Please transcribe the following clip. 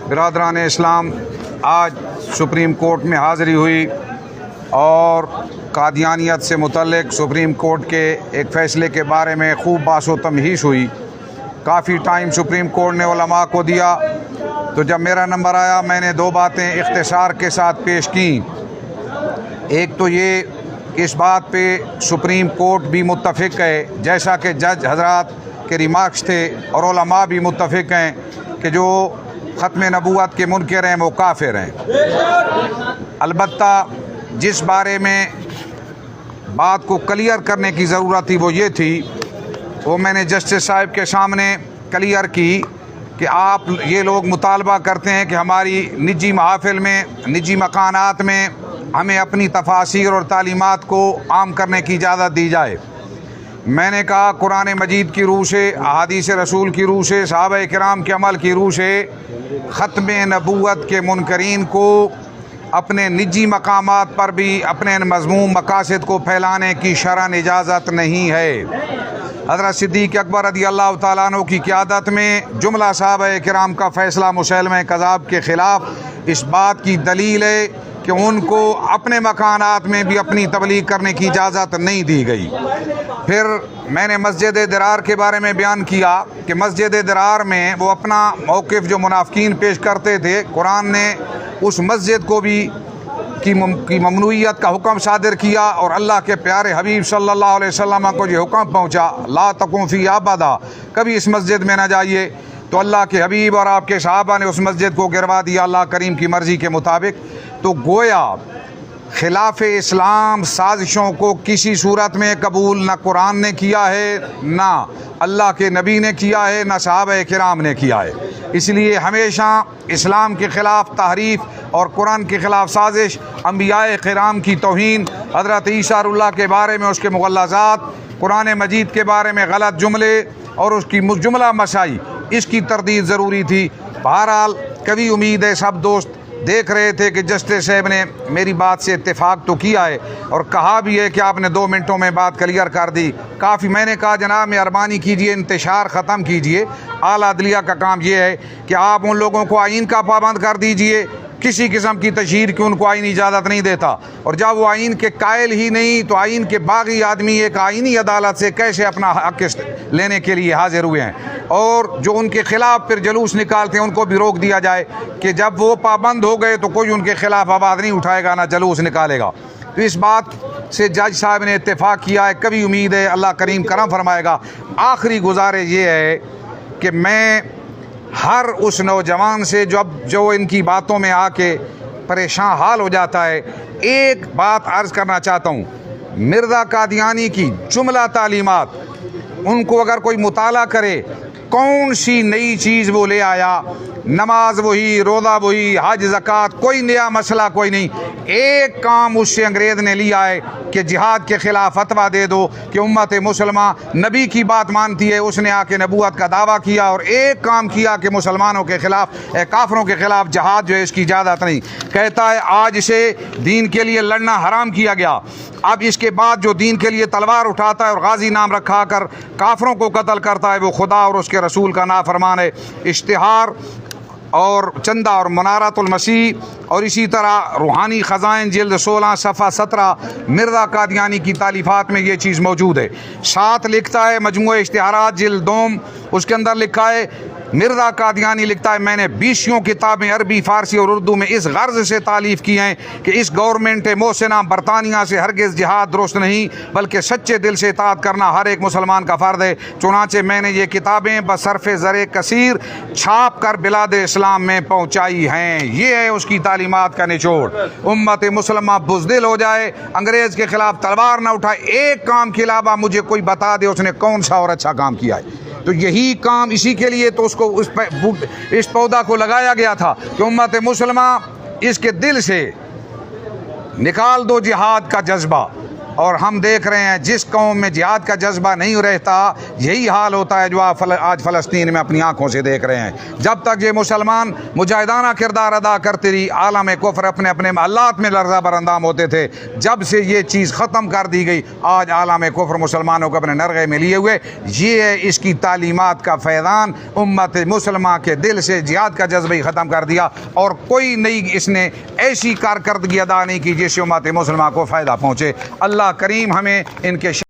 बिरादरान इस्लाम, आज supreme court में हाज़िरी हुई और कादियानियत से मुतल्लिक़ सुप्रीम कोर्ट के एक फ़ैसले के बारे में खूब बासो तमहीश हुई। काफ़ी टाइम सुप्रीम कोर्ट ने उलमा को दिया, तो जब मेरा नंबर आया मैंने दो बातें इख्तिसार के साथ पेश की। एक तो ये, इस बात पे सुप्रीम कोर्ट भी मुत्तफ़िक़ है, जैसा कि जज हज़रात के रिमार्क्स थे, और उलमा भी मुत्तफ़िक़ हैं कि जो ख़त्म नबूवत के मुनकर हैं वो काफिर हैं। अलबत्ता जिस बारे में बात को क्लियर करने की ज़रूरत थी वो ये थी, वो मैंने जस्टिस साहब के सामने क्लियर की कि आप ये लोग मुतालबा करते हैं कि हमारी निजी महफ़िल में, निजी मकानात में हमें अपनी तफासीर और तालीमात को आम करने की इजाज़त दी जाए। मैंने कहा कुरान मजीद की रूह से, अहादीस रसूल की रूह से, सहाबा किराम के अमल की रूह से ख़त्म नबूवत के मुनकरीन को अपने निजी मकामात पर भी अपने मज़मूम मकासद को फैलाने की शरअन इजाज़त नहीं है। हज़रत सिद्दीक़ अकबर रज़ी अल्लाह तआला अन्हु की क़यादत में जुमला सहाबा किराम का फ़ैसला मुसैलमा कज़्ज़ाब के ख़िलाफ़ इस बात की दलील है कि उनको अपने मकानात में भी अपनी तबलीग करने की इजाज़त नहीं दी गई। फिर मैंने मस्जिद दिरार के बारे में बयान किया कि मस्जिद दिरार में वो अपना मौक़िफ़ जो मुनाफ़िकीन पेश करते थे, कुरान ने उस मस्जिद को भी की ममनूइयत का हुक्म सादिर किया, और अल्लाह के प्यारे हबीब सल्लल्लाहु अलैहि वसल्लम को ये हुक्म पहुँचा, ला तकुम फ़ी अबदा, कभी इस मस्जिद में न जाइए। तो अल्लाह के हबीब और आपके सहाबा ने उस मस्जिद को गिरवा दिया अल्लाह करीम की मर्ज़ी के मुताबिक। तो गोया खिलाफ इस्लाम साजिशों को किसी सूरत में कबूल न कुरान ने किया है, ना अल्लाह के नबी ने किया है, ना सहाबा किराम ने किया है। इसलिए हमेशा इस्लाम के ख़िलाफ़ तहरीफ और कुरान के ख़िलाफ़ साजिश, अम्बियाए किराम की तौहीन, हज़रत ईसा रुल्लाह के बारे में उसके मुग़ल्लज़ात, कुरान मजीद के बारे में गलत जुमले और उसकी जुमला मसाई, इसकी तरदीद ज़रूरी थी। बहरहाल कभी उम्मीद है सब दोस्त देख रहे थे कि जस्टिस साहब ने मेरी बात से इत्तेफाक तो किया है और कहा भी है कि आपने 2 मिनटों में बात क्लियर कर दी, काफ़ी। मैंने कहा जनाब मेहरबानी कीजिए, इंतशार ख़त्म कीजिए। आला अदलिया का काम ये है कि आप उन लोगों को आइन का पाबंद कर दीजिए, किसी किस्म की तशहीर की उनको आइन इजाज़त नहीं देता, और जब वो आइन के कायल ही नहीं तो आइन के बागी आदमी एक आइनी अदालत से कैसे अपना हक़ लेने के लिए हाजिर हुए हैं, और जो उनके ख़िलाफ़ फिर जलूस निकालते हैं उनको भी रोक दिया जाए कि जब वो पाबंद हो गए तो कोई उनके ख़िलाफ़ आवाज़ नहीं उठाएगा, ना जलूस निकालेगा। तो इस बात से जज साहब ने इत्तेफाक किया है। कभी उम्मीद है अल्लाह करीम करम फरमाएगा। आखिरी गुजारिश ये है कि मैं हर उस नौजवान से जो इनकी बातों में आके परेशान हाल हो जाता है, एक बात अर्ज़ करना चाहता हूँ। मिर्ज़ा कादियानी की जुमला तालीमात उनको अगर कोई मुताला करे, कौन सी नई चीज़ वो ले आया, नमाज वही, रोज़ा वही, हज ज़कात, कोई नया मसला कोई नहीं। एक काम उससे अंग्रेज़ ने लिया है कि जिहाद के ख़िलाफ़ फतवा दे दो कि उम्मत मुसलमान नबी की बात मानती है, उसने आके नबूवत का दावा किया, और एक काम किया कि मुसलमानों के ख़िलाफ़, काफिरों के ख़िलाफ़ जहाद जो है इसकी इजाज़त नहीं। कहता है आज से दीन के लिए लड़ना हराम किया गया, अब इसके बाद जो दीन के लिए तलवार उठाता है और गाजी नाम रखा कर काफिरों को कत्ल करता है वो खुदा और उसके रसूल का नाफरमान है। इश्तिहार और चंदा और मनारतुल मसीह और इसी तरह रूहानी ख़ज़ाइन जिल्द 16 सफ़ा 17 मिर्ज़ा कादियानी की तालीफ़ात में ये चीज़ मौजूद है। साथ लिखता है मजमूए इश्तिहारात जिल्द 2, उसके अंदर लिखा है मिर्ज़ा कादियानी लिखता है मैंने 20 किताबें अरबी, फ़ारसी और उर्दू में इस गर्ज़ से तालीफ़ की हैं कि इस गवर्नमेंट मोहसिना बरतानिया से हरगिज़ जिहाद दुरुस्त नहीं, बल्कि सच्चे दिल से इताअत करना हर एक मुसलमान का फ़र्ज़ है। चुनांचे मैंने ये किताबें बसरफ़ ज़र कसीर छाप कर बिलाद इस्लाम में पहुँचाई हैं। ये है उसकी तालीमात का निचोड़। उम्मत मुसलमान बुज़दिल हो जाए, अंग्रेज़ के ख़िलाफ़ तलवार ना उठाए, एक काम के अलावा मुझे कोई बता दे उसने कौन सा और अच्छा काम किया है। तो यही काम, इसी के लिए तो उसको इस पौधा को लगाया गया था कि उम्मत मुसलमान इसके दिल से निकाल दो जिहाद का जज्बा। और हम देख रहे हैं जिस कौम में जिहाद का जज्बा नहीं रहता, यही हाल होता है जो आप आज फ़लस्तीन में अपनी आंखों से देख रहे हैं। जब तक ये मुसलमान मुजाहिदाना किरदार अदा करती रही, आलम कुफ्र अपने अपने महल्लात में लर्ज़ा बरंदाम होते थे। जब से ये चीज़ ख़त्म कर दी गई, आज आलम कुफ्र मुसलमानों को अपने नरगे में लिए हुए। ये है इसकी तालीमात का फैज़ान। उम्मत मुसलमान के दिल से जिहाद का जज्बा ही ख़त्म कर दिया और कोई नई इसने ऐसी कारकर्दगी अदा नहीं की जिससे उम्मत मुसलमान को फ़ायदा पहुँचे। अल्लाह करीम हमें इनके